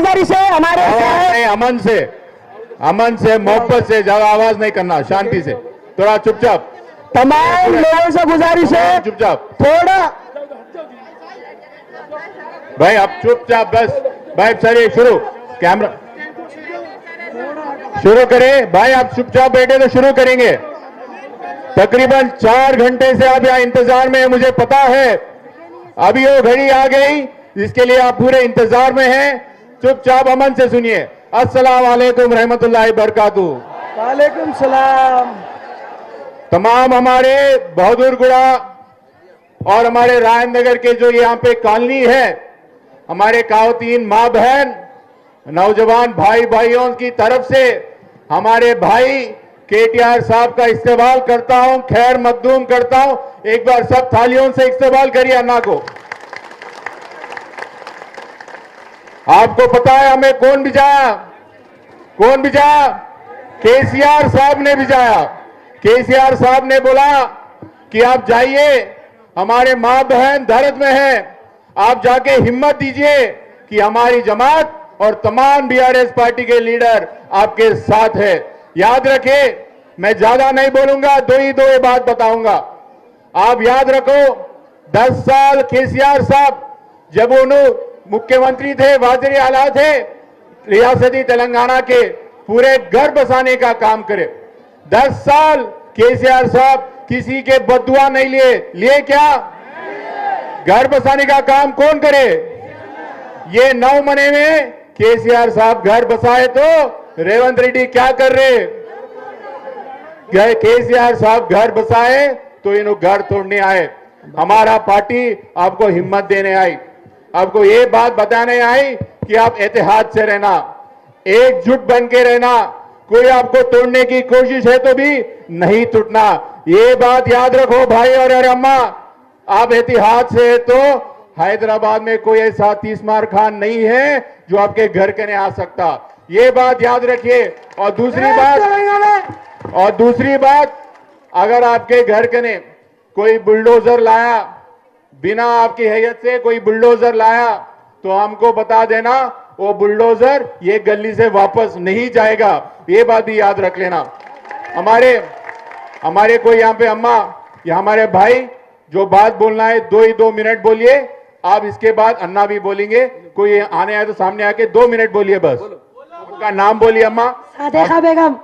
गुजारिश है हमारे अमन से मोहब्बत से ज्यादा आवाज नहीं करना, शांति से थोड़ा चुपचाप। तमाम लोगों से गुजारिश है चुपचाप थोड़ा। भाई आप चुपचाप बस। भाई चलिए शुरू, कैमरा शुरू करें। भाई आप चुपचाप बैठे तो शुरू करेंगे। तकरीबन 4 घंटे से आप यहाँ इंतजार में हैं, मुझे पता है। अभी वो घड़ी आ गई जिसके लिए आप पूरे इंतजार में हैं। चुपचाप अमन से सुनिए। अस्सलाम वालेकुम रहमतुल्लाहि बरकातुहू। वालेकुम सलाम। तमाम हमारे बहादुरगुड़ा और हमारे रायनगर के जो यहाँ पे कॉलोनी है, हमारे खातून माँ बहन नौजवान भाई भाइयों की तरफ से हमारे भाई केटीआर साहब का इस्तेमाल करता हूं, खैर मकदूम करता हूं। एक बार सब थालियों से इस्तेमाल करिए अन्ना को। आपको पता है हमें कौन भिजाया? कौन भिजाया? केसीआर साहब ने भिजाया। केसीआर साहब ने बोला कि आप जाइए, हमारे मां बहन दर्द में हैं, आप जाके हिम्मत दीजिए कि हमारी जमात और तमाम बीआरएस पार्टी के लीडर आपके साथ है। याद रखें, मैं ज्यादा नहीं बोलूंगा, दो ही बात बताऊंगा। आप याद रखो, 10 साल केसीआर साहब जब उन्होंने मुख्यमंत्री थे, वाज़ीर आला थे, रियासती तेलंगाना के पूरे घर बसाने का काम करे। 10 साल केसीआर साहब किसी के बददुआ नहीं लिए क्या? घर बसाने का काम कौन करे? ये 9 महीने में केसीआर साहब घर बसाए तो रेवंत रेड्डी क्या कर रहे? केसीआर साहब घर बसाए तो इन्हों घर तोड़ने आए। हमारा पार्टी आपको हिम्मत देने आई, आपको ये बात बताने आई कि आप एहतियात से रहना, एकजुट बन के रहना। कोई आपको तोड़ने की कोशिश है तो भी नहीं टूटना। ये बात याद रखो भाई और अम्मा, आप एहतियात से तो हैदराबाद में कोई ऐसा तीसमार खान नहीं है जो आपके घर के नहीं आ सकता। ये बात याद रखिए। और दूसरी बात, अगर आपके घर के ने कोई बुलडोजर लाया, बिना आपकी हैयत से कोई बुलडोजर लाया, तो हमको बता देना, वो बुलडोजर ये गली से वापस नहीं जाएगा। ये बात भी याद रख लेना। हमारे कोई यहाँ पे अम्मा या हमारे भाई जो बात बोलना है 2 मिनट बोलिए। आप इसके बाद अन्ना भी बोलेंगे। कोई आने आए तो सामने आके 2 मिनट बोलिए बस। उनका नाम बोलिए अम्मा। सादिका बेगम।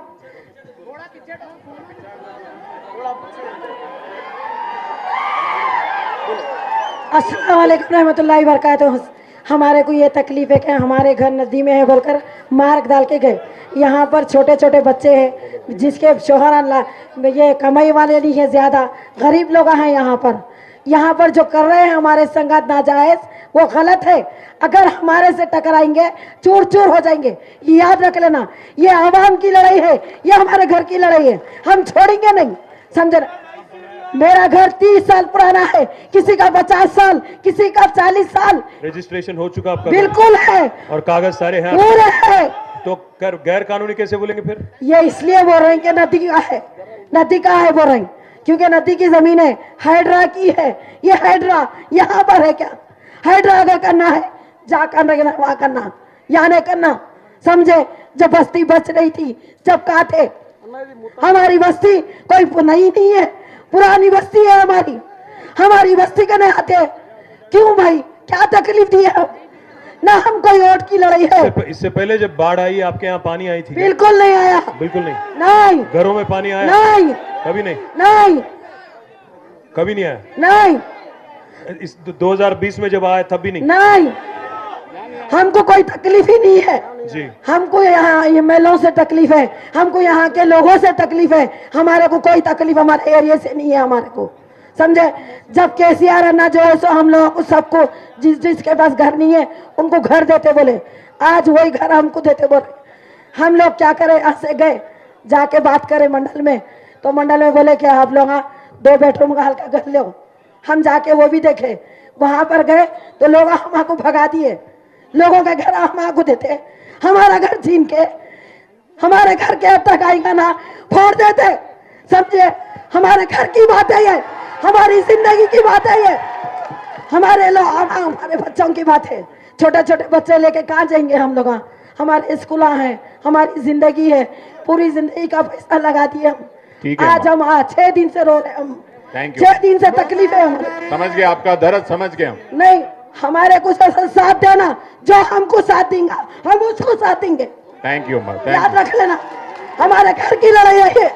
अस्सलाम वालेकुम रहमतुल्लाहि बरकातुहू। हमारे को ये तकलीफ है कि हमारे घर नदी में है बोलकर मार्ग डाल के गए। यहाँ पर छोटे छोटे बच्चे हैं जिसके शोहर ये कमाई वाले नहीं है, ज़्यादा गरीब लोग हैं यहाँ पर जो कर रहे हैं हमारे संगत नाजायज, वो गलत है। अगर हमारे से टकराएंगे चूर चूर हो जाएंगे। ये याद रख लेना, ये आवाम की लड़ाई है, ये हमारे घर की लड़ाई है, हम छोड़ेंगे नहीं, समझे ना। मेरा घर 30 साल पुराना है, किसी का 50 साल, किसी का 40 साल। रजिस्ट्रेशन हो चुका आपका? बिल्कुल है, और कागज सारे हैं पूरे है। तो गैर कानूनी कैसे बोलेंगे फिर? ये इसलिए बोल रहे हैं कि नदी का है, नदी का है बोल रहे हैं, क्योंकि नदी की जमीन है, हाइड्रा की है। ये हाइड्रा यहाँ पर है क्या? हाइड्रा अगर करना है जा करना, वहां करना, यहाँ नहीं करना, समझे। जब बस्ती बच रही थी, जब कहा थे हमारी बस्ती कोई नहीं है, पुरानी बस्ती है हमारी बस्ती के नहीं आते। क्यों भाई, क्या तकलीफ दी है? ना हम कोई वोट की लड़ाई है। इससे पहले जब बाढ़ आई आपके यहाँ पानी आई थी? बिल्कुल नहीं आया। बिल्कुल नहीं? नहीं। घरों में पानी आया? नहीं। कभी नहीं? नहीं, कभी नहीं आया? नहीं। इस 2020 में जब आया तब भी नहीं? नहीं, हमको कोई तकलीफ ही नहीं है जी। हमको यहाँ एमएलओ से तकलीफ है, हमको यहाँ के लोगों से तकलीफ है। हमारे को कोई तकलीफ हमारे एरिया से नहीं है, हमारे को, समझे। जब केसीआर अन्ना जो है सो हम लोगों को सबको जिसके पास घर नहीं है उनको घर देते बोले, आज वही घर हमको देते बोले। हम लोग क्या करें, ऐसे गए जाके बात करें मंडल में, तो मंडल में बोले कि आप लोग 2 बेडरूम का हल्का घर लो। हम जाके वो भी देखे, वहां पर गए तो लोग हमको भगा दिए, लोगों के घर हमको देते, हमारा घर छीन के हमारे घर के अब तक आएगा ना फोड़ देते, समझे। हमारे घर की बात है ये, हमारी जिंदगी की बात है ये, हमारे लोग हमारे बच्चों की बात है। छोटे छोटे बच्चे लेके कहाँ जाएंगे हम लोग? हमारे स्कूल हैं, हमारी जिंदगी है, पूरी जिंदगी का पैसा लगा दिए हम। ठीक है आज हम 6 दिन से रो रहे हैं हम। Thank you. 6 दिन से तकलीफ है हमारे। समझ गए आपका दर्द, समझ गए हम। नहीं, हमारे कुछ ऐसा साथ देना, जो हमको साथ देंगे हम उसको साथ देंगे। थैंक यू, याद रख लेना, हमारे घर की लड़ाई है ये।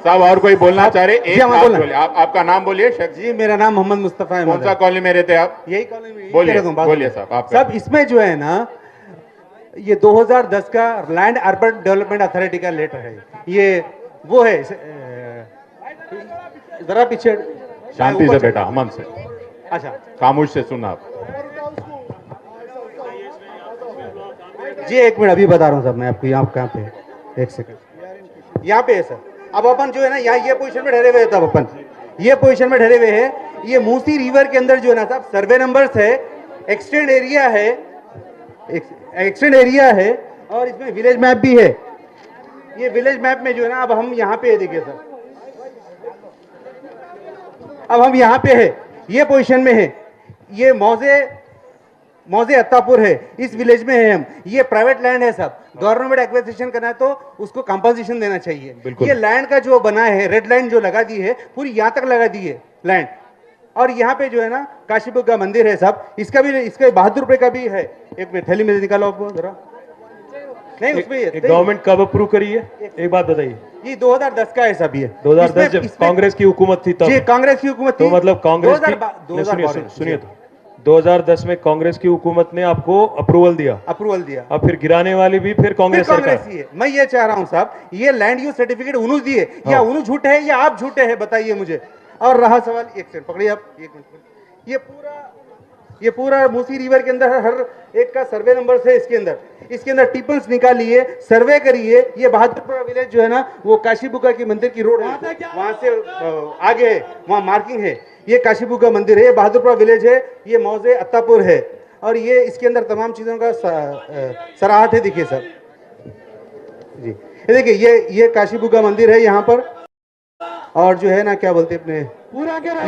साहब और कोई बोलना चाह रहे? एक बात बोलिए, आपका नाम बोलिए। जी, मेरा नाम मोहम्मद मुस्तफा है। कौन सा कॉलोनी में रहते हैं आप? यही कॉलोनी में। बोलिए बोलिए साहब। आप सब इसमें जो है ना, ये 2010 का लैंड अर्बन डेवलपमेंट अथॉरिटी का लेटर है। ये वो है, जरा पीछे शांति से बेटा, अमन से, अच्छा खामोश से सुना आप। जी एक मिनट, अभी बता रहा हूँ सर मैं आपको। यहाँ कहाँ पे, एक सेकंड, यहाँ पे है सर। अब अपन जो है ना, यहाँ ये पोजीशन में ठहरे हुए हैं। तब अपन ये पोजीशन में ठहरे हुए हैं। ये मूसी रिवर के अंदर जो है ना साहब, सर्वे नंबर्स है, एक्सटेंड एरिया है, एक्सटेंड एरिया है, और इसमें विलेज मैप भी है। ये विलेज मैप में जो है ना, अब हम यहाँ पे देखिए सर, अब हम यहाँ पे है, ये पोजीशन में है। ये मौजे अत्तापुर है, इस विलेज में है हम। ये प्राइवेट लैंड है साहब, गवर्नमेंट एक्विजिशन करना है तो उसको कंपनसेशन देना चाहिए। ये लैंड का जो बना है, रेड लाइन जो लगा दी है, पूरी यहाँ तक लगा दी है लैंड। और यहाँ पे जो है ना काशीपुर का मंदिर है साहब, इसका 72 रुपए का भी है। एक मिनट, थैली में निकालो आपको जरा। नहीं, उसमें गवर्नमेंट कब अप्रूव करी है, एक बात बताइए? ये 2010 का है साहब। ये 2010 जब कांग्रेस की हुकूमत थी तब? जी, कांग्रेस की हुकूमत थी। तो मतलब कांग्रेस की सुनिए तो 2010 में कांग्रेस की हुकूमत ने आपको अप्रूवल दिया। अब फिर गिराने वाली भी फिर कांग्रेस सरकार। ही है। मैं ये चाह रहा हूँ साहब, ये लैंड यूज सर्टिफिकेट उन्होंने दिए, या उन्होंने झूठे है या आप झूठे हैं, बताइए मुझे। और रहा सवाल, एक सेकंड पकड़िए आप, एक मिनट। ये पूरा मूसी रिवर के अंदर हर एक का सर्वे नंबर है। इसके अंदर टिपल्स निकालिए, सर्वे करिए। ये बहादुरपुरा विलेज जो है ना, वो काशीबुका की मंदिर की रोड है, वहां से आगे है, वहां मार्किंग है। ये काशीबुका मंदिर है, ये बहादुरपुरा विलेज है, ये मौजे अत्तापुर है। और ये इसके अंदर तमाम चीजों का सराहत है। देखिए सर जी, ये देखिए, ये काशीबुका मंदिर है यहाँ पर। और जो है ना, क्या बोलते हैं अपने,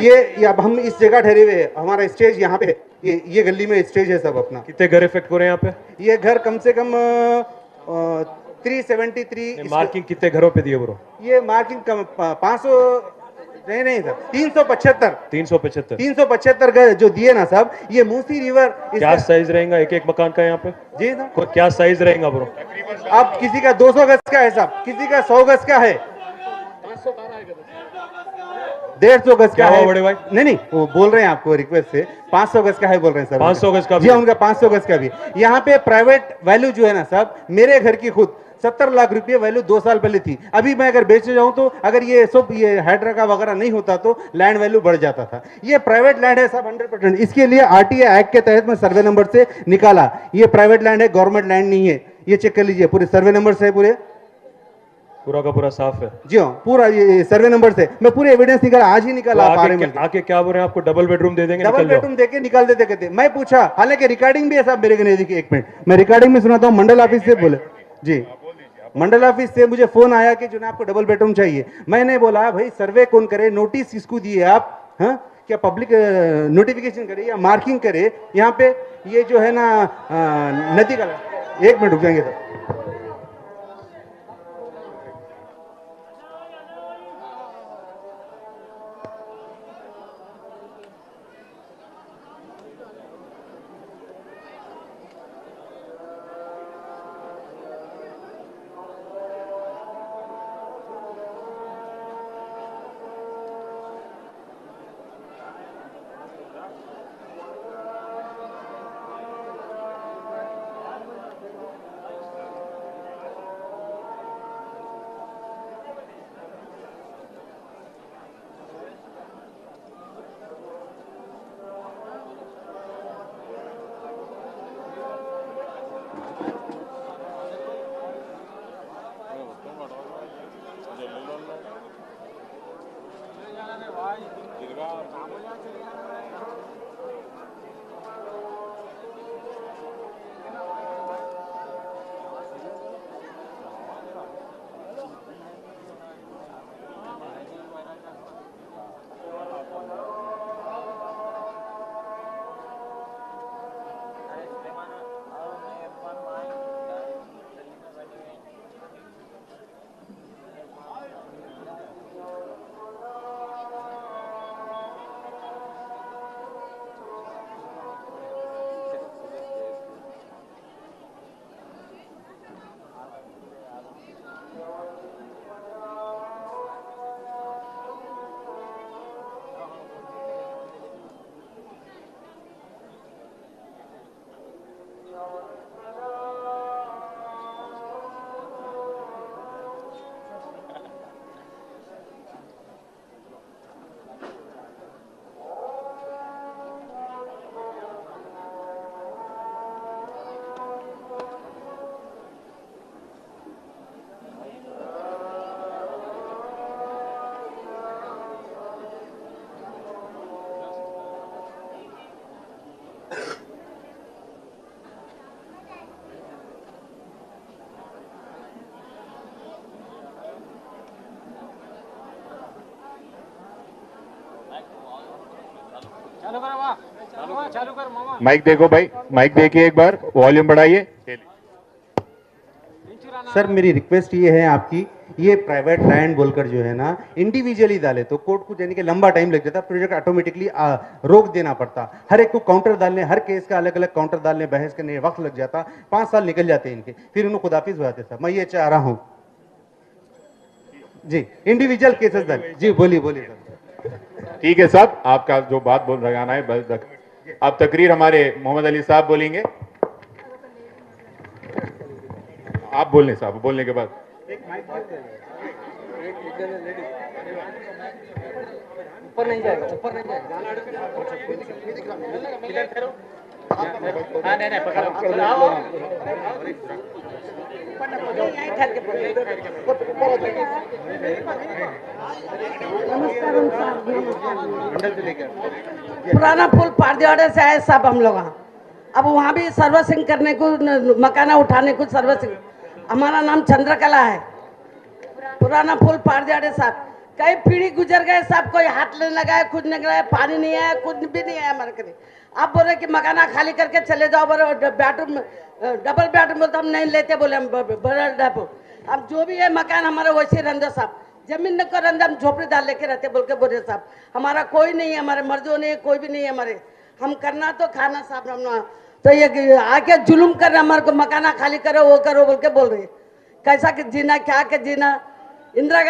ये अब हम इस जगह ठहरे हुए हैं। हमारा स्टेज यहाँ पे, ये गली में स्टेज है सब अपना। कितने घर इफेक्ट हो रहे हैं यहाँ पे? ये घर कम से कम 373। मार्किंग कितने घरों पे दिए ब्रो? ये मार्किंग कम 500 नहीं सर, 375 घर जो दिए ना साहब। ये मूसी रिवर, क्या साइज रहेगा एक मकान का यहाँ पे? जी सर, क्या साइज रहेगा ब्रो? अब किसी का 200 गज का है साहब, किसी का 100 गज का है, 150 गज का है। बड़े भाई नहीं, वो बोल रहे हैं आपको रिक्वेस्ट से 500 गज का है बोल रहे हैं सर। 500 गज का भी? जी उनका 500 गज का भी। यहाँ पे प्राइवेट वैल्यू जो है ना साहब, मेरे घर की खुद 70 लाख रुपए वैल्यू 2 साल पहले थी। अभी मैं अगर बेचने जाऊं तो, अगर ये सब ये हाइड्रा का वगैरह नहीं होता तो लैंड वैल्यू बढ़ जाता था। ये प्राइवेट लैंड है साहब 100%। इसके लिए आरटीआई एक्ट के तहत मैं सर्वे नंबर से निकाला। ये प्राइवेट लैंड है, गवर्नमेंट लैंड नहीं है। ये चेक कर लीजिए, पूरे सर्वे नंबर से पूरे पूरा का पूरा साफ है। जी हाँ, पूरा ये सर्वे नंबर से मैं पूरे एविडेंस निकाला, आज ही निकाला। आके क्या बोल रहे हैं? आपको डबल बेडरूम दे देंगे? डबल बेडरूम देके निकाल देते कहते। मैं पूछा, हालांकि रिकॉर्डिंग भी है साहब मेरे को। देखिए एक मिनट, मैं रिकॉर्डिंग में सुनाता हूँ। मंडल ऑफिस से बोले जी, मंडल ऑफिस से मुझे फोन आया कि जो आपको डबल बेडरूम चाहिए। मैंने बोला भाई सर्वे कौन करे, नोटिस किसको दिए आप? हाँ, क्या पब्लिक नोटिफिकेशन करे या मार्किंग करे? यहाँ पे ये जो है ना नदी का, एक मिनट रुक जाएंगे सर। माइक देखो भाई, माइक देखिए एक बार, वॉल्यूम बढ़ाइए। सर मेरी रिक्वेस्ट ये है आपकी, ये प्राइवेट लैंड बोलकर जो है ना इंडिविजुअली डाले तो कोर्ट को जाने के लंबा टाइम लग जाता, प्रोजेक्ट ऑटोमेटिकली रोक देना पड़ता, हर एक को काउंटर डालने, हर केस का अलग अलग काउंटर डालने, बहस करने वक्त लग जाता, 5 साल निकल जाते इनके, फिर उन्हें खुदाफिज हो जाते। सर मैं ये चाह रहा हूँ जी, इंडिविजुअल केसेस डाले। जी बोलिए बोलिए सर। ठीक है साहब, आपका जो बात बोल लगाना है बस। अब तकरीर हमारे मोहम्मद अली साहब बोलेंगे। आप बोलने साहब, बोलने के बाद ऊपर नहीं जाएगा, ऊपर नहीं जाएगा। नहीं पकड़ो। पुराना पुल पारदिवाड़े से आए सब हम लोग। अब वहाँ भी सर्विसिंग करने को, मकाना उठाने को सर्विसिंग। हमारा नाम चंद्रकला है। पुराना पुल पारदिवाड़े साहब, कई पीढ़ी गुजर गए साहब, कोई हाथ लेने लगा है, कुछ नहीं लगाया, पानी नहीं आया, कुछ भी नहीं आया हमारे करीब। आप बोल रहे कि मकाना खाली करके चले जाओ, बोले बेडरूम डबल बेडरूम बोलते हम नहीं लेते, बोले हम बड़ा डबल। अब जो भी है मकान हमारा वैसे रंधो साहब, जमीन को रंधा हम झोपड़ी डाल लेके रहते बोल के बोले साहब, हमारा कोई नहीं है, हमारे मर्जों नहीं, कोई भी नहीं है हमारे। हम करना तो खाना साहब, हम तो ये आके जुलूम कर रहे हमारे को, मकाना खाली करो वो करो बोल के बोल रहे। कैसा कि जीना, क्या के जीना। इंदिरा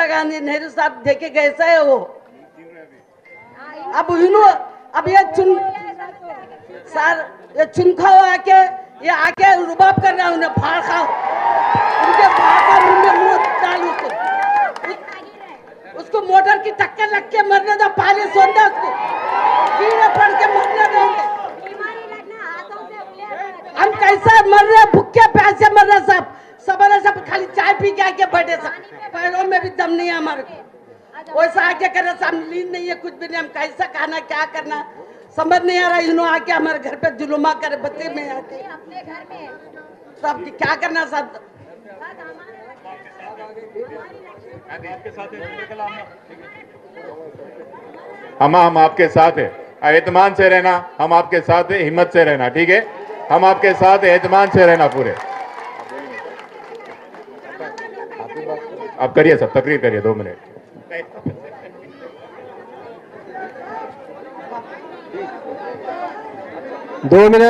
गांधी नेहरू साहब देखे कैसा है वो। अब ये सर ये चुनखाओ आके, ये आके रुबाब कर रहा है, उन्हें फाड़ खाओ, उनके फाड़ का मुंह डाल उसको मोटर की टक्कर लग के मरने दो, पानी सोन दो उसको, कीड़े पड़ के मरने देंगे। हम कैसे मर रहे, भूखे प्यासे मर रहे सब, सब खाली चाय पी के आके बैठे सब, पैरों में भी दम नहीं है हमारे को। वैसा आके कर रहे, नींद नहीं है, कुछ भी नहीं। हम कैसा खाना, क्या करना समझ नहीं आ रहा। इन्होंने आके हमारे घर पे जुलुमा करे, बच्चे में आके सब क्या करना सब। हम आपके साथ है, एतमान से रहना, हम आपके साथ है, हिम्मत से रहना, ठीक है। हम आपके साथ है, एतमान से रहना पूरे। आप करिए सब, तकरीर करिए 2 मिनट।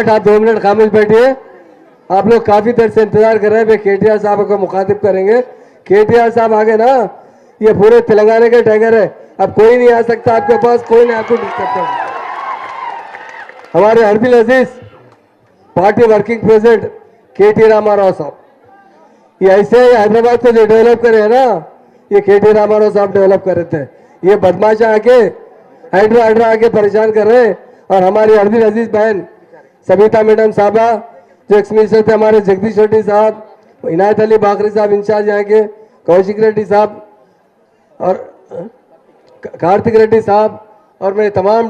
आप 2 मिनट खामोश बैठिए। आप लोग काफी देर से इंतजार कर रहे हैं, वे केटीआर साहब को मुखातिब करेंगे। केटीआर साहब आगे ना, ये पूरे तेलंगाना के टाइगर है, अब कोई नहीं आ सकता आपके पास, कोई नहीं आपको डिस्टर्ब कर। हमारे हरबिल अजीज पार्टी वर्किंग प्रेसिडेंट केटी रामाराव साहब, ये ऐसे हैदराबाद को जो डेवलप करे है ना, ये केटी रामाराव साहब डेवलप कर रहे थे। ये बदमाशा आके हाइड्रा आके परेशान कर रहे हैं। और हमारी हरबिल अजीज बहन सबिता मैडम साहबा जो एक्स मिनिस्टर थे, हमारे जगदीश रेड्डी साहब, इनायत अली बाकरी साहब इंचार्ज यहाँ के, कौशिक रेड्डी साहब और कार्तिक रेड्डी साहब, और मेरे तमाम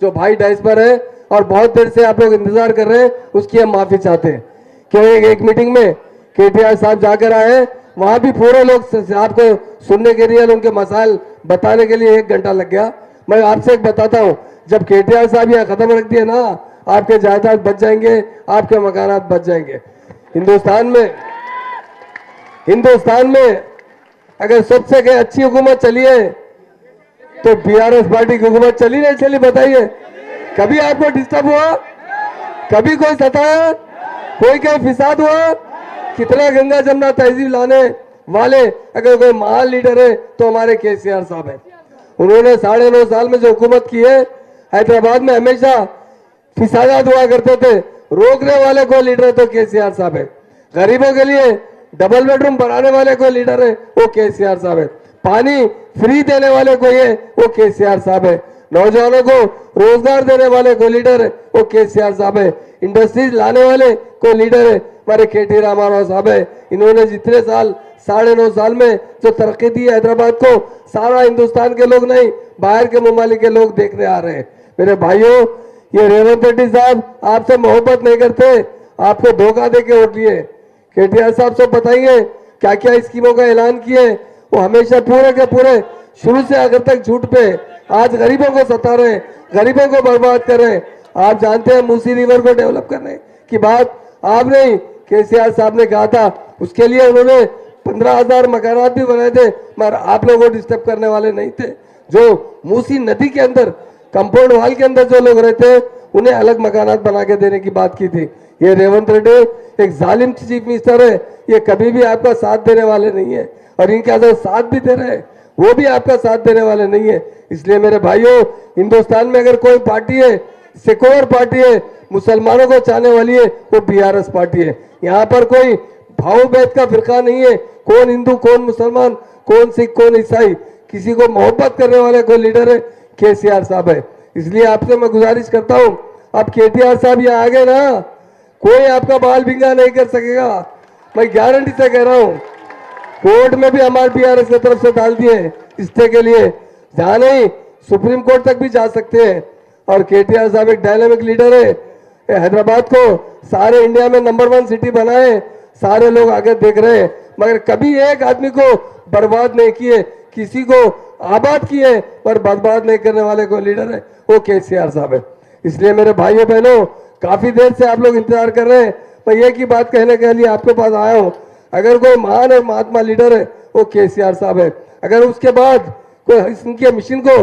जो भाई डायस्पर है, और बहुत देर से आप लोग इंतजार कर रहे हैं, उसकी हम माफी चाहते हैं। क्यों एक मीटिंग में केटीआर साहब जाकर आए, वहां भी पूरे लोग आपको सुनने के लिए, उनके मसाइल बताने के लिए 1 घंटा लग गया। मैं आपसे एक बताता हूं, जब केटीआर साहब यहाँ खत्म रख दिए ना, आपके जायदाद बच जाएंगे, आपके मकानात बच जाएंगे। हिंदुस्तान में अगर सबसे अच्छी हुकूमत चली है तो बीआरएस पार्टी की हुकूमत चली नहीं चली, बताइए। कभी आपको डिस्टर्ब हुआ? कभी कोई सताया? कोई कहीं फिसाद हुआ? कितना गंगा जमुना तहजीब लाने वाले अगर कोई महान लीडर है तो हमारे केसीआर साहब है। उन्होंने 9.5 साल में जो हुकूमत की है, हैदराबाद में हमेशा फिसादात हुआ करते थे, रोकने वाले कोई लीडर तो केसीआर साहब है। गरीबों के लिए डबल बेडरूम बनाने वाले कोई लीडर है, वो केसीआर साहब है। पानी फ्री देने वाले कोई है, वो केसीआर साहब है। नौजवानों को रोजगार देने वाले कोई लीडर है, वो केसीआर साहब है। इंडस्ट्रीज लाने वाले कोई लीडर है, हमारे केटी रामाराव साहब है। इन्होंने जितने साल 9.5 साल में जो तरक्की दी हैदराबाद को, सारा हिंदुस्तान के लोग नहीं, बाहर के ममालिक के लोग देखने आ रहे हैं। मेरे भाइयों, ये रेवंत रेड्डी साहब आपसे मोहब्बत नहीं करते, आपको धोखा दे के वोट लिए। केटीआर साहब सब बताइए क्या क्या स्कीमों का ऐलान किए। वो हमेशा पूरे के पूरे शुरू से आखिर तक झूठ पे आज गरीबों को सता रहे हैं, गरीबों को बर्बाद कर रहे हैं। आप जानते हैं मूसी रिवर को डेवलप करने की बात आप नहीं, केसीआर साहब ने कहा था, उसके लिए उन्होंने 15,000 मकानात भी बनाए थे, मगर आप लोगों को डिस्टर्ब करने वाले नहीं थे। जो मूसी नदी के अंदर कंपाउंड वॉल के अंदर जो लोग रहते हैं उन्हें अलग मकानात बना के देने की बात की थी। ये रेवंत रेड्डी एक जालिम चीफ मिनिस्टर है, ये कभी भी आपका साथ देने वाले नहीं है, और इनका जो साथ भी दे रहे हैं वो भी आपका साथ देने वाले नहीं है। इसलिए मेरे भाइयों, हिंदुस्तान में अगर कोई पार्टी है, सेक्युलर पार्टी है, मुसलमानों को चाहने वाली है, वो बीआरएस पार्टी है। यहाँ पर कोई भाव भेद का फिरका नहीं है, कौन हिंदू कौन मुसलमान, कौन सिख कौन ईसाई, किसी को मोहब्बत करने वाले कोई लीडर है केसीआर साहब है। इसलिए आपसे मैं गुजारिश करता हूं, अब केटीआर साहब यहाँ आ गए ना, कोई आपका बाल बिंगा नहीं कर सकेगा, मैं गारंटी से कह रहा हूं। कोर्ट में भी हमारे बीआरएस की तरफ से डाल दिए स्टे के लिए, जहां नहीं सुप्रीम कोर्ट तक भी जा सकते हैं। और केटीआर साहब एक डायनामिक लीडर है, हैदराबाद को सारे इंडिया में नंबर 1 सिटी बनाए, सारे लोग आगे देख रहे हैं, मगर कभी एक आदमी को बर्बाद नहीं किए, किसी को आबाद किए पर बर्बाद नहीं करने वाले कोई लीडर है वो केसीआर साहब है। इसलिए मेरे भाइयों बहनों, काफी देर से आप लोग इंतजार कर रहे हैं, मैं एक ही बात कहने के लिए आपके पास आया हूं, अगर कोई महान और महात्मा लीडर है वो केसीआर साहब है, अगर उसके बाद कोई इनके मिशन को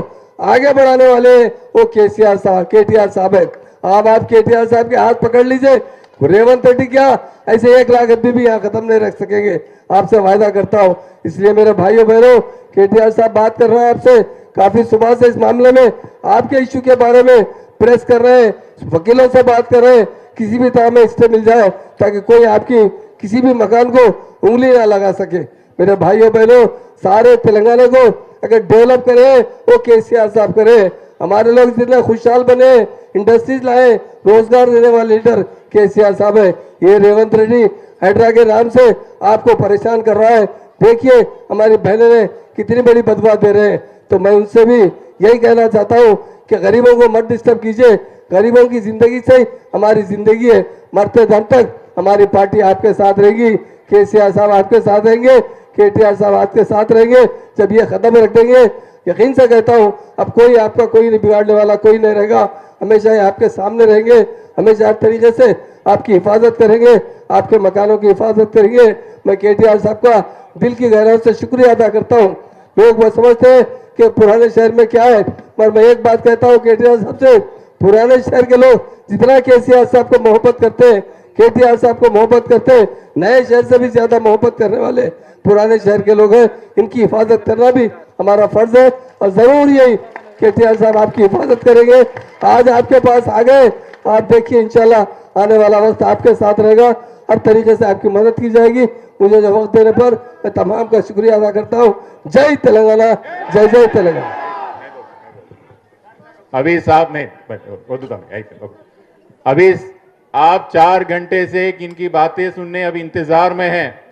आगे बढ़ाने वाले हैं वो केटीआर साहब है। आप केटीआर साहब के हाथ पकड़ लीजिए, रेवंत रेड्डी क्या ऐसे 1 लाख आदमी भी यहाँ खत्म नहीं रख सकेंगे, आपसे वायदा करता हूँ। इसलिए मेरे भाइयों बहनों, केटीआर साहब बात कर रहे हैं आपसे, काफी सुबह से इस मामले में आपके इश्यू के बारे में प्रेस कर रहे हैं, वकीलों से बात कर रहे हैं, किसी भी तरह में स्टे मिल जाए ताकि कोई आपकी किसी भी मकान को उंगली ना लगा सके। मेरे भाइयों बहनों, सारे तेलंगाना को अगर डेवलप करे वो केसीआर साहब करे। हमारे लोग जितने खुशहाल बने, इंडस्ट्रीज लाए, रोजगार देने वाले लीडर केसीआर साहब है। ये रेवंत रेड्डी हैदरा के नाम से आपको परेशान कर रहा है। देखिए हमारी बहनें ने कितनी बड़ी बदवा दे रहे हैं। तो मैं उनसे भी यही कहना चाहता हूँ कि गरीबों को मत डिस्टर्ब कीजिए, गरीबों की जिंदगी से ही हमारी जिंदगी है, मरते दम तक हमारी पार्टी आपके साथ रहेगी, केसीआर साहब आपके साथ रहेंगे, केटीआर साहब आपके साथ रहेंगे। जब ये खत्म रख देंगे, यकीन से कहता हूँ अब कोई आपका कोई नहीं बिगाड़ने वाला कोई नहीं रहेगा, हमेशा ये आपके सामने रहेंगे, हमेशा हर तरीके से आपकी हिफाजत करेंगे, आपके मकानों की हिफाजत करेंगे। मैं केटीआर साहब का दिल की गहराई से शुक्रिया अदा करता हूँ। लोग वो समझते हैं कि पुराने शहर में क्या है, पर मैं एक बात कहता हूँ केटीआर साहब से, पुराने शहर के लोग जितना केसीआर साहब को मोहब्बत करते हैं, केटीआर साहब को मोहब्बत करते हैं, नए शहर से भी ज्यादा मोहब्बत करने वाले पुराने शहर के लोग हैं। इनकी हिफाजत करना भी हमारा फर्ज है और जरूर यही केटीआर साहब आपकी हिफाजत करेंगे। आज आपके पास आ गए, आप देखिए इंशाल्लाह आने वाला वक्त आपके साथ रहेगा, हर तरीके से आपकी मदद की जाएगी। मुझे जो वक्त देने पर मैं तमाम का शुक्रिया अदा करता हूँ। जय तेलंगाना, जय जय तेलंगाना। अभी साहब ने अभी आप 4 घंटे से इनकी बातें सुनने अब इंतजार में हैं।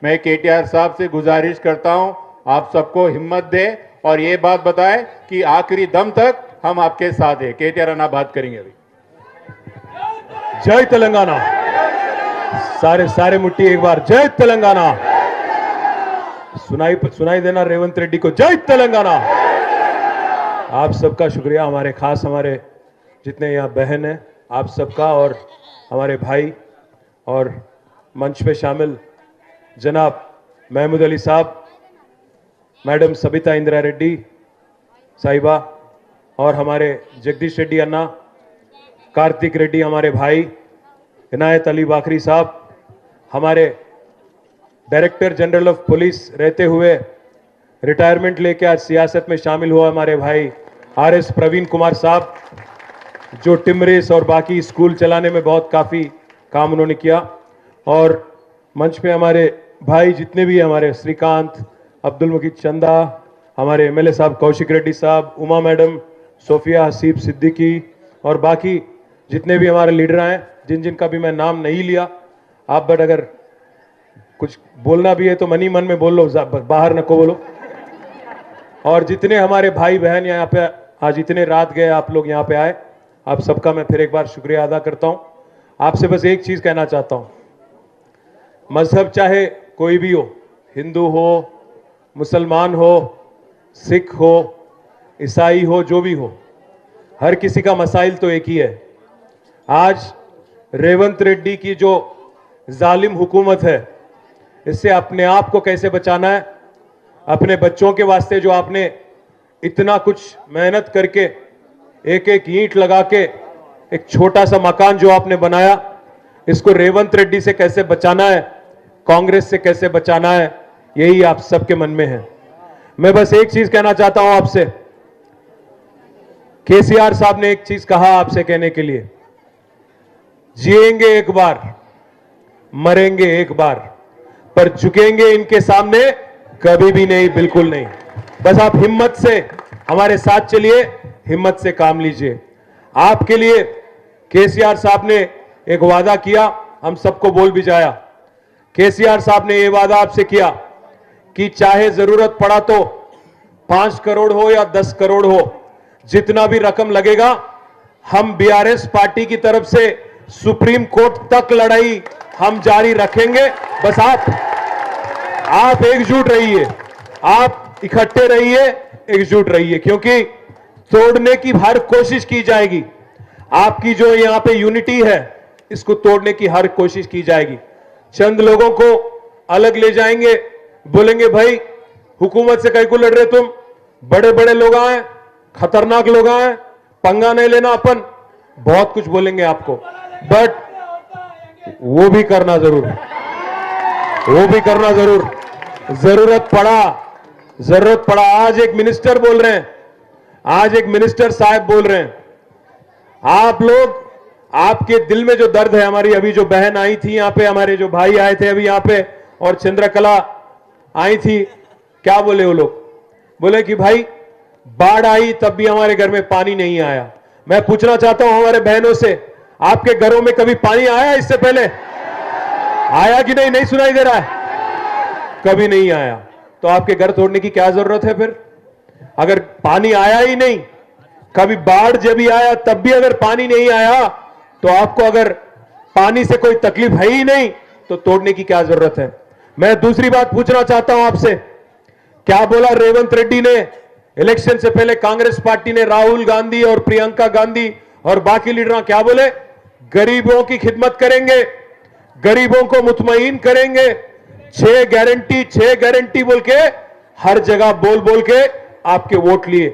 मैं केटीआर साहब से गुजारिश करता हूं आप सबको हिम्मत दें और ये बात बताएं कि आखिरी दम तक हम आपके साथ हैं। केटीआर अन्ना बात करेंगे अभी। जय तेलंगाना, सारे मुट्ठी एक बार, जय तेलंगाना। सुनाई देना रेवंत रेड्डी को, जय तेलंगाना। आप सबका शुक्रिया, हमारे जितने यहाँ बहन हैं आप सबका, और हमारे भाई और मंच पे शामिल जनाब महमूद अली साहब, मैडम सबिता इंदिरा रेड्डी साहिबा, और हमारे जगदीश रेड्डी अन्ना, कार्तिक रेड्डी हमारे भाई, इनायत अली बाकरी साहब, हमारे डायरेक्टर जनरल ऑफ पुलिस रहते हुए रिटायरमेंट लेके आज सियासत में शामिल हुआ हमारे भाई RS प्रवीण कुमार साहब, जो टिमरेस और बाकी स्कूल चलाने में बहुत काफ़ी काम उन्होंने किया, और मंच पे हमारे भाई जितने भी हमारे श्रीकांत, अब्दुल मुकीद चंदा, हमारे MLA साहब कौशिक रेड्डी साहब, उमा मैडम, सोफिया हसीब सिद्दीकी, और बाकी जितने भी हमारे लीडर हैं जिनका भी मैं नाम नहीं लिया आप, बट अगर कुछ बोलना भी है तो मन ही मन में बोल लो, बाहर नको बोलो। और जितने हमारे भाई बहन यहाँ पे आज इतने रात गए आप लोग यहाँ पे आए, आप सबका मैं फिर एक बार शुक्रिया अदा करता हूँ। आपसे बस एक चीज़ कहना चाहता हूँ, मजहब चाहे कोई भी हो, हिंदू हो, मुसलमान हो, सिख हो, ईसाई हो, जो भी हो, हर किसी का मसाइल तो एक ही है। आज रेवंत रेड्डी की जो जालिम हुकूमत है, इससे अपने आप को कैसे बचाना है, अपने बच्चों के वास्ते जो आपने इतना कुछ मेहनत करके एक एक ईंट लगा के एक छोटा सा मकान जो आपने बनाया, इसको रेवंत रेड्डी से कैसे बचाना है, कांग्रेस से कैसे बचाना है, यही आप सबके मन में है। मैं बस एक चीज कहना चाहता हूं आपसे। केसीआर साहब ने एक चीज कहा आपसे कहने के लिए, जिएंगे एक बार, मरेंगे एक बार, पर झुकेंगे इनके सामने कभी भी नहीं, बिल्कुल नहीं। बस आप हिम्मत से हमारे साथ चलिए, हिम्मत से काम लीजिए। आपके लिए केसीआर साहब ने एक वादा किया, हम सबको बोल भी जाया। केसीआर साहब ने यह वादा आपसे किया कि चाहे जरूरत पड़ा तो 5 करोड़ हो या 10 करोड़ हो, जितना भी रकम लगेगा, हम बीआरएस पार्टी की तरफ से सुप्रीम कोर्ट तक लड़ाई हम जारी रखेंगे। बस आप एकजुट रहिए, आप इकट्ठे रहिए, एकजुट रहिए, क्योंकि तोड़ने की हर कोशिश की जाएगी। आपकी जो यहां पे यूनिटी है, इसको तोड़ने की हर कोशिश की जाएगी। चंद लोगों को अलग ले जाएंगे, बोलेंगे भाई हुकूमत से कहीं को लड़ रहे तुम, बड़े बड़े लोग आए, खतरनाक लोग आए, पंगा नहीं लेना अपन, बहुत कुछ बोलेंगे आपको, बट वो भी करना जरूर, वो भी करना जरूर। जरूरत पड़ा। आज एक मिनिस्टर बोल रहे हैं, आज एक मिनिस्टर साहब बोल रहे हैं, आप लोग, आपके दिल में जो दर्द है, हमारी अभी जो बहन आई थी यहां पे, हमारे जो भाई आए थे अभी यहां पे, और चंद्रकला आई थी, क्या बोले वो लोग? बोले कि भाई बाढ़ आई तब भी हमारे घर में पानी नहीं आया। मैं पूछना चाहता हूं हमारे बहनों से, आपके घरों में कभी पानी आया? इससे पहले आया कि नहीं? नहीं सुनाई दे रहा है? कभी नहीं आया। तो आपके घर तोड़ने की क्या जरूरत है फिर? अगर पानी आया ही नहीं, कभी बाढ़ जब भी आया तब भी अगर पानी नहीं आया, तो आपको अगर पानी से कोई तकलीफ है ही नहीं, तो तोड़ने की क्या जरूरत है? मैं दूसरी बात पूछना चाहता हूं आपसे, क्या बोला रेवंत रेड्डी ने इलेक्शन से पहले? कांग्रेस पार्टी ने, राहुल गांधी और प्रियंका गांधी और बाकी लीडर क्या बोले? गरीबों की खिदमत करेंगे, गरीबों को मुतमईन करेंगे, 6 गारंटी बोल के हर जगह बोल बोल के आपके वोट लिए।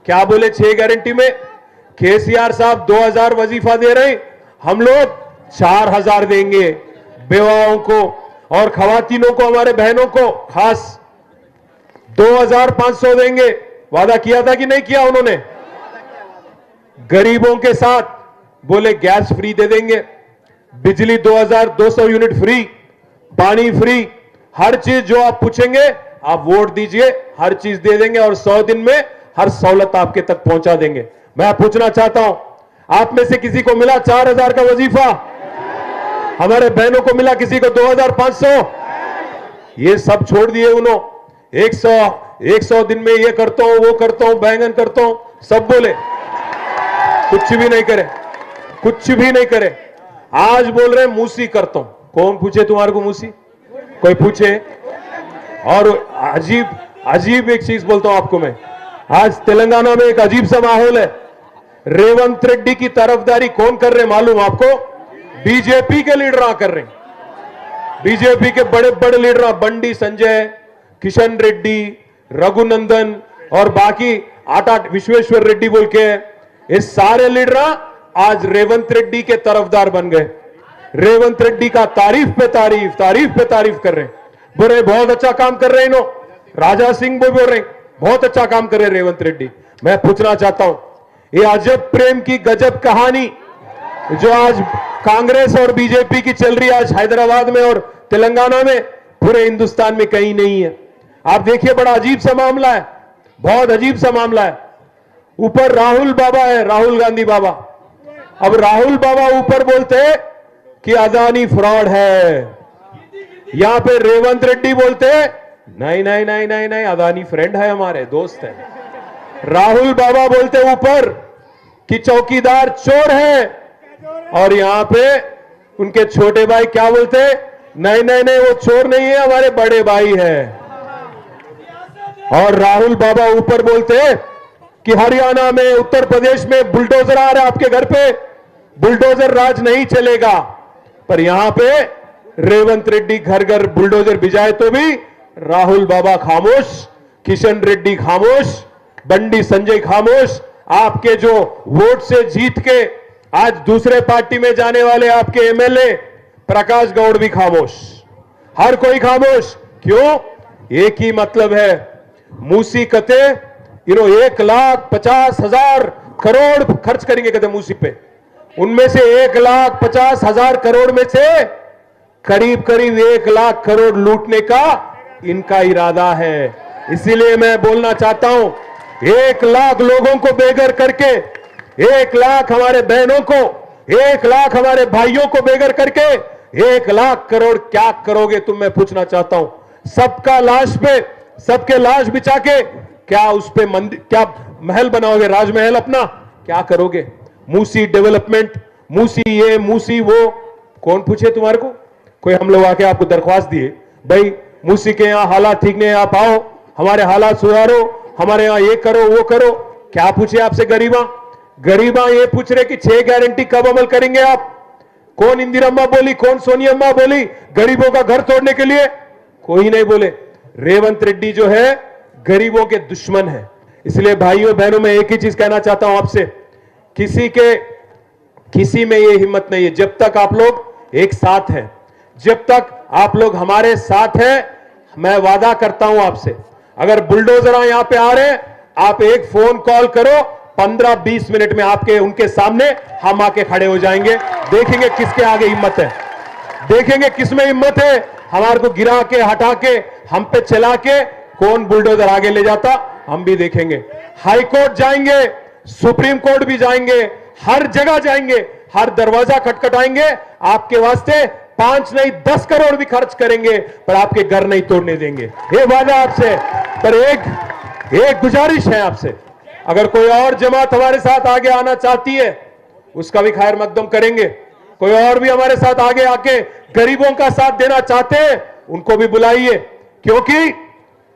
क्या बोले 6 गारंटी में? केसीआर साहब 2000 वजीफा दे रहे, हम लोग 4000 देंगे बेवाओं को और खवातीनों को, हमारे बहनों को खास 2500 देंगे। वादा किया था कि नहीं किया उन्होंने? गरीबों के साथ बोले गैस फ्री दे देंगे, बिजली 2200 यूनिट फ्री, पानी फ्री, हर चीज जो आप पूछेंगे आप वोट दीजिए, हर चीज दे देंगे और 100 दिन में हर सहूलत आपके तक पहुंचा देंगे। मैं पूछना चाहता हूं, आप में से किसी को मिला 4000 का वजीफा? हमारे बहनों को मिला किसी को 2500? ये सब छोड़ दिए उन्होंने। 100 दिन में ये करता हूं, वो करता हूं, बैंगन करता हूं, सब बोले, कुछ भी नहीं करे, कुछ भी नहीं करे। आज बोल रहे मूसी करता हूं। कौन पूछे तुम्हारे को मूसी? कोई पूछे? और अजीब एक चीज बोलता हूं आपको मैं, आज तेलंगाना में एक अजीब सा माहौल है। रेवंत रेड्डी की तरफदारी कौन कर रहे मालूम आपको? बीजेपी के लीडर कर रहे हैं। बीजेपी के बड़े बड़े लीडर, बंडी संजय, किशन रेड्डी, रघुनंदन और बाकी 8 विश्वेश्वर रेड्डी बोल के, ये सारे लीडर आज रेवंत रेड्डी के तरफदार बन गए। रेवंत रेड्डी का तारीफ पे तारीफ कर रहे हैं, बोल रहे बहुत अच्छा काम कर रहे हैं इन्हों। राजा सिंह बोल रहे बहुत अच्छा काम कर रहे रेवंत रेड्डी। मैं पूछना चाहता हूं, ये अजब प्रेम की गजब कहानी जो आज कांग्रेस और बीजेपी की चल रही है, आज हैदराबाद में और तेलंगाना में, पूरे हिंदुस्तान में कहीं नहीं है। आप देखिए, बड़ा अजीब सा मामला है, बहुत अजीब सा मामला है। ऊपर राहुल बाबा है, राहुल गांधी बाबा। अब राहुल बाबा ऊपर बोलते कि अदानी फ्रॉड है, यहां पे रेवंत रेड्डी बोलते नहीं, अदानी फ्रेंड है, हमारे दोस्त है। राहुल बाबा बोलते ऊपर कि चौकीदार चोर है, और यहां पे उनके छोटे भाई क्या बोलते? नहीं, वो चोर नहीं है, हमारे बड़े भाई है। और राहुल बाबा ऊपर बोलते कि हरियाणा में, उत्तर प्रदेश में बुलडोजर आ रहा है आपके घर पे, बुलडोजर राज नहीं चलेगा। पर यहां पे रेवंत रेड्डी घर घर बुलडोजर भिजाए तो भी राहुल बाबा खामोश, किशन रेड्डी खामोश, बंडी संजय खामोश, आपके जो वोट से जीत के आज दूसरे पार्टी में जाने वाले आपके एमएलए प्रकाश गौड़ भी खामोश, हर कोई खामोश। क्यों? एक ही मतलब है, मूसी कते 1,50,000 करोड़ खर्च करेंगे कहते मूसी पे, उनमें से 1,50,000 करोड़ में से करीब करीब 1 लाख करोड़ लूटने का इनका इरादा है। इसीलिए मैं बोलना चाहता हूं, 1 लाख लोगों को बेघर करके, 1 लाख हमारे बहनों को, 1 लाख हमारे भाइयों को बेघर करके 1 लाख करोड़ क्या करोगे तुम, मैं पूछना चाहता हूं। सबका लाश पे, सबके लाश बिछा के क्या उस पे मंदिर, क्या महल बनाओगे, राजमहल अपना क्या करोगे? मूसी डेवलपमेंट, मूसी ये मूसी वो, कौन पूछे तुम्हारे को? कोई हम लोग आके आपको दरख्वास्त दिए, भाई मूसी के यहां हालात ठीक नहीं, आप आओ हमारे हालात सुधारो, हमारे यहां ये करो वो करो, क्या पूछे आपसे गरीबा ये पूछ रहे कि 6 गारंटी कब अमल करेंगे आप? कौन इंदिरा बोली, कौन सोनिया अम्मा बोली गरीबों का घर तोड़ने के लिए? कोई नहीं बोले। रेवंत रेड्डी जो है गरीबों के दुश्मन है। इसलिए भाइयों बहनों, मैं एक ही चीज कहना चाहता हूं आपसे, किसी में ये हिम्मत नहीं है जब तक आप लोग एक साथ हैं, जब तक आप लोग हमारे साथ हैं। मैं वादा करता हूं आपसे, अगर बुलडोजर यहां पे आ रहे हैं, आप एक फोन कॉल करो, 15-20 मिनट में आपके उनके सामने हम आके खड़े हो जाएंगे। देखेंगे किसके आगे हिम्मत है, देखेंगे किसमें हिम्मत है हमारे को गिरा के, हटा के, हम पे चला के कौन बुलडोजर आगे ले जाता, हम भी देखेंगे। हाई कोर्ट जाएंगे, सुप्रीम कोर्ट भी जाएंगे, हर जगह जाएंगे, हर दरवाजा खटखटाएंगे, आपके वास्ते 5 नहीं 10 करोड़ भी खर्च करेंगे, पर आपके घर नहीं तोड़ने देंगे, ये वादा आपसे। पर एक गुजारिश है आपसे, अगर कोई और जमात हमारे साथ आगे आना चाहती है उसका भी खैर मकदम करेंगे। कोई और भी हमारे साथ आगे आके गरीबों का साथ देना चाहते हैं उनको भी बुलाइए, क्योंकि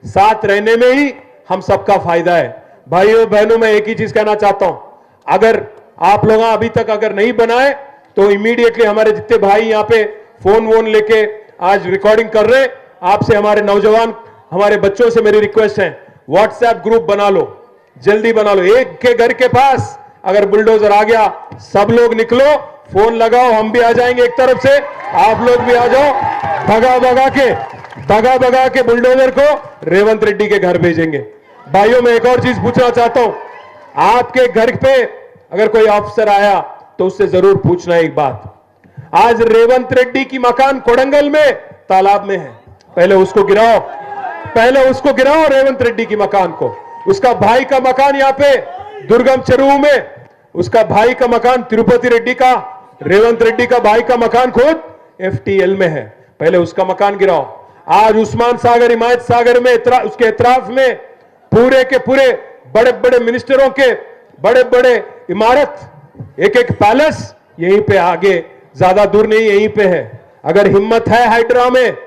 साथ रहने में ही हम सबका फायदा है। भाइयों बहनों, मैं एक ही चीज कहना चाहता हूं, अगर आप लोग अभी तक अगर नहीं बनाए तो इमीडिएटली हमारे जितने भाई यहां पे फोन वोन लेके आज रिकॉर्डिंग कर रहे हैं, आपसे हमारे नौजवान, हमारे बच्चों से मेरी रिक्वेस्ट है, व्हाट्सएप ग्रुप बना लो, जल्दी बना लो। एक के घर के पास अगर बुलडोजर आ गया, सब लोग निकलो, फोन लगाओ, हम भी आ जाएंगे एक तरफ से, आप लोग भी आ जाओ, भगा भगा के बुलडोजर को रेवंत रेड्डी के घर भेजेंगे। भाइयों, मैं एक और चीज पूछना चाहता हूं, आपके घर पे अगर कोई ऑफिसर आया तो उससे जरूर पूछना एक बात, आज रेवंत रेड्डी की मकान कोडंगल में तालाब में है, पहले उसको गिराओ रेवंत रेड्डी की मकान को। उसका भाई का मकान यहाँ पे दुर्गम चरुऊ में, उसका भाई का मकान तिरुपति रेड्डी का, रेवंत रेड्डी का भाई का मकान खुद FTL में है, पहले उसका मकान गिराओ। आज उस्मान सागर, हिमायत सागर में उसके इतराफ में पूरे के पूरे बड़े बड़े मिनिस्टरों के बड़े बड़े इमारत, एक एक पैलेस यहीं पे आगे, ज्यादा दूर नहीं, यहीं पे है। अगर हिम्मत है हाइड्रा में,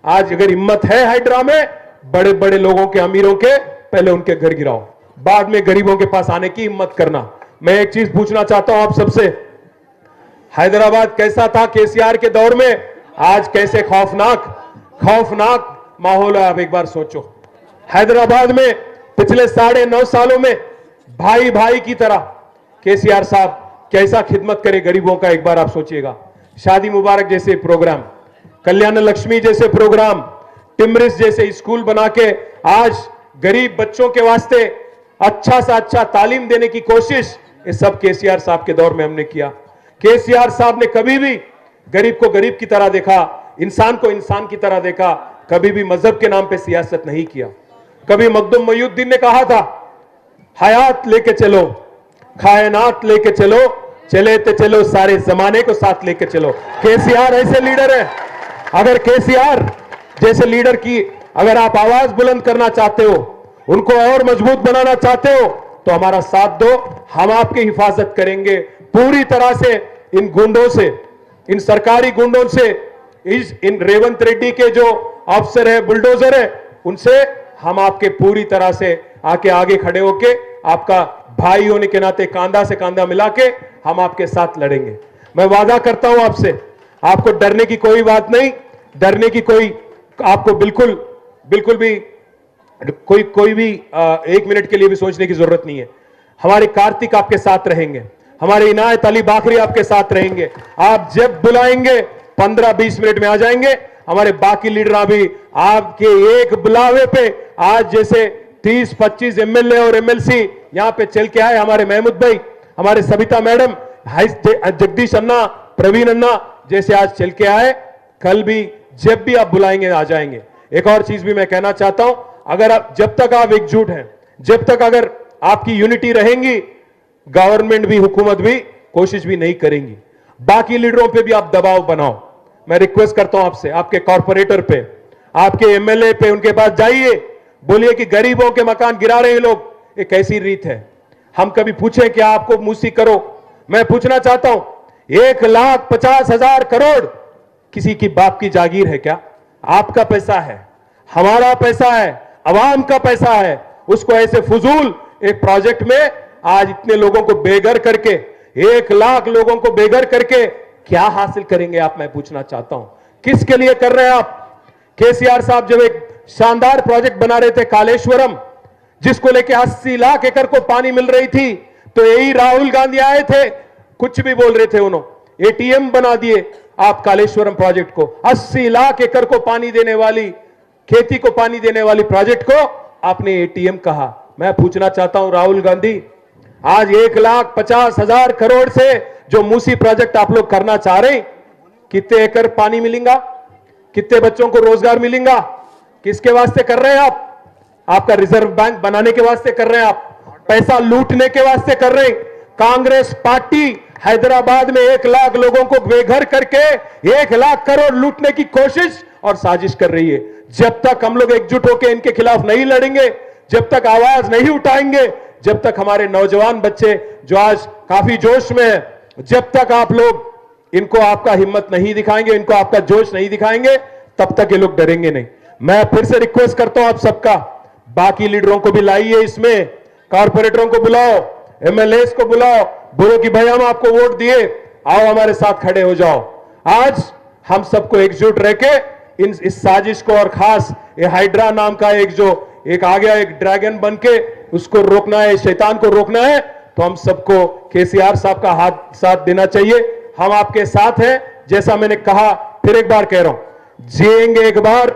आज अगर हिम्मत है हाइड्रा में, बड़े बड़े लोगों के, अमीरों के, पहले उनके घर गिराओ, बाद में गरीबों के पास आने की हिम्मत करना। मैं एक चीज पूछना चाहता हूं आप सबसे, हैदराबाद कैसा था केसीआर के दौर में, आज कैसे खौफनाक माहौल है, आप एक बार सोचो। हैदराबाद में पिछले 9.5 सालों में भाई भाई की तरह केसीआर साहब कैसा खिदमत करे गरीबों का, एक बार आप सोचिएगा। शादी मुबारक जैसे प्रोग्राम, कल्याण लक्ष्मी जैसे प्रोग्राम, टिमरिस जैसे स्कूल बना के आज गरीब बच्चों के वास्ते अच्छा से अच्छा तालीम देने की कोशिश, ये सब केसीआर साहब के दौर में हमने किया। केसीआर साहब ने कभी भी गरीब को गरीब की तरह देखा, इंसान को इंसान की तरह देखा, कभी भी मजहब के नाम पे सियासत नहीं किया। कभी मखदूम मोइनुद्दीन ने कहा था, हयात लेके चलो, कायनात लेके चलो, चले तो चलो सारे जमाने को साथ लेके चलो। केसीआर ऐसे लीडर है, अगर केसीआर जैसे लीडर की अगर आप आवाज बुलंद करना चाहते हो, उनको और मजबूत बनाना चाहते हो, तो हमारा साथ दो, हम आपकी हिफाजत करेंगे पूरी तरह से। इन गुंडों से, इन सरकारी गुंडों से, इन रेवंत रेड्डी के जो अफसर है, बुलडोजर है, उनसे हम आपके पूरी तरह से आके आगे खड़े होके आपका भाई होने के नाते कांधा से कांधा मिला के हम आपके साथ लड़ेंगे। मैं वादा करता हूं आपसे, आपको डरने की कोई बात नहीं, डरने की कोई आपको बिल्कुल भी कोई भी एक मिनट के लिए भी सोचने की जरूरत नहीं है। हमारे कार्तिक आपके साथ रहेंगे, हमारे इनायत अली बाकरी आपके साथ रहेंगे। आप जब बुलाएंगे 15-20 मिनट में आ जाएंगे। हमारे बाकी लीडर भी आपके एक बुलावे पे आज जैसे 30-25 एमएलए और एमएलसी यहां पे चल के आए, हमारे महमूद भाई, हमारे सविता मैडम, जगदीश अन्ना, प्रवीण अन्ना जैसे आज चल के आए, कल भी जब भी आप बुलाएंगे आ जाएंगे। एक और चीज भी मैं कहना चाहता हूं, अगर आप जब तक आप एकजुट हैं, जब तक अगर आपकी यूनिटी रहेंगी, गवर्नमेंट भी, हुकूमत भी कोशिश भी नहीं करेंगी। बाकी लीडरों पे भी आप दबाव बनाओ। मैं रिक्वेस्ट करता हूं आपसे, आपके कॉर्पोरेटर पे, आपके एमएलए पे, उनके पास जाइए, बोलिए कि गरीबों के मकान गिरा रहे हैं लोग, ये कैसी रीत है? हम कभी पूछे कि आपको मूसी करो? मैं पूछना चाहता हूं, 1,50,000 करोड़ किसी की बाप की जागीर है क्या? आपका पैसा है, हमारा पैसा है, अवाम का पैसा है। उसको ऐसे फजूल एक प्रोजेक्ट में आज इतने लोगों को बेघर करके, 1 लाख लोगों को बेघर करके क्या हासिल करेंगे आप? मैं पूछना चाहता हूं, किसके लिए कर रहे हैं आप? केसीआर साहब जब एक शानदार प्रोजेक्ट बना रहे थे कालेश्वरम, जिसको लेके 80 लाख एकड़ को पानी मिल रही थी, तो यही राहुल गांधी आए थे, कुछ भी बोल रहे थे, उन्होंने एटीएम बना दिए आप कालेश्वरम प्रोजेक्ट को। 80 लाख एकड़ को पानी देने वाली, खेती को पानी देने वाली प्रोजेक्ट को आपने एटीएम कहा। मैं पूछना चाहता हूं राहुल गांधी, आज 1,50,000 करोड़ से जो मूसी प्रोजेक्ट आप लोग करना चाह रहे हैं, कितने एकड़ पानी मिलेगा? कितने बच्चों को रोजगार मिलेगा? किसके वास्ते कर रहे हैं आप? आपका रिजर्व बैंक बनाने के वास्ते कर रहे हैं आप, पैसा लूटने के वास्ते कर रहे हैं। कांग्रेस पार्टी हैदराबाद में 1 लाख लोगों को बेघर करके 1 लाख करोड़ लूटने की कोशिश और साजिश कर रही है। जब तक हम लोग एकजुट होकर इनके खिलाफ नहीं लड़ेंगे, जब तक आवाज नहीं उठाएंगे, जब तक हमारे नौजवान बच्चे जो आज काफी जोश में है, जब तक आप लोग इनको आपका हिम्मत नहीं दिखाएंगे, इनको आपका जोश नहीं दिखाएंगे, तब तक ये लोग डरेंगे नहीं। मैं फिर से रिक्वेस्ट करता हूं आप सबका, बाकी लीडरों को भी लाइए, इसमें कॉर्पोरेटरों को बुलाओ, एमएलए को बुलाओ, बोलो कि भाई हम आपको वोट दिए, आओ हमारे साथ खड़े हो जाओ। आज हम सबको एकजुट रह के इस साजिश को, और खास ये हाइड्रा नाम का एक आ गया एक ड्रैगन बन के, उसको रोकना है, शैतान को रोकना है, तो हम सबको केसीआर साहब का साथ देना चाहिए। हम आपके साथ हैं, जैसा मैंने कहा, फिर एक बार कह रहा हूं, जिएंगे एक बार,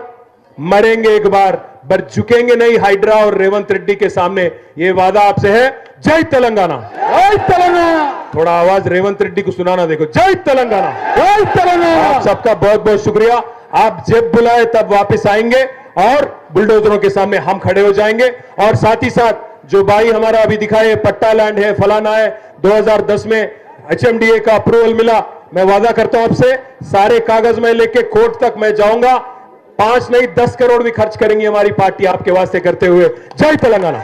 मरेंगे एक बार, पर झुकेंगे नहीं हाइड्रा और रेवंत रेड्डी के सामने, ये वादा आपसे है। जय तेलंगाना, जय तेलंगाना। थोड़ा आवाज रेवंत रेड्डी को सुनाना, देखो, जय तेलंगाना, जय तेलंगाना। आप सबका बहुत बहुत शुक्रिया। आप जब बुलाए तब वापस आएंगे और बुलडोजरों के सामने हम खड़े हो जाएंगे। और साथ ही साथ जो भाई हमारा अभी दिखाए पट्टा लैंड है, फलाना है, 2010 में HMDA का अप्रूवल मिला, मैं वादा करता हूं आपसे, सारे कागज में लेके कोर्ट तक मैं जाऊंगा, 5 नहीं 10 करोड़ भी खर्च करेंगी हमारी पार्टी आपके वास्ते करते हुए। जय तेलंगाना।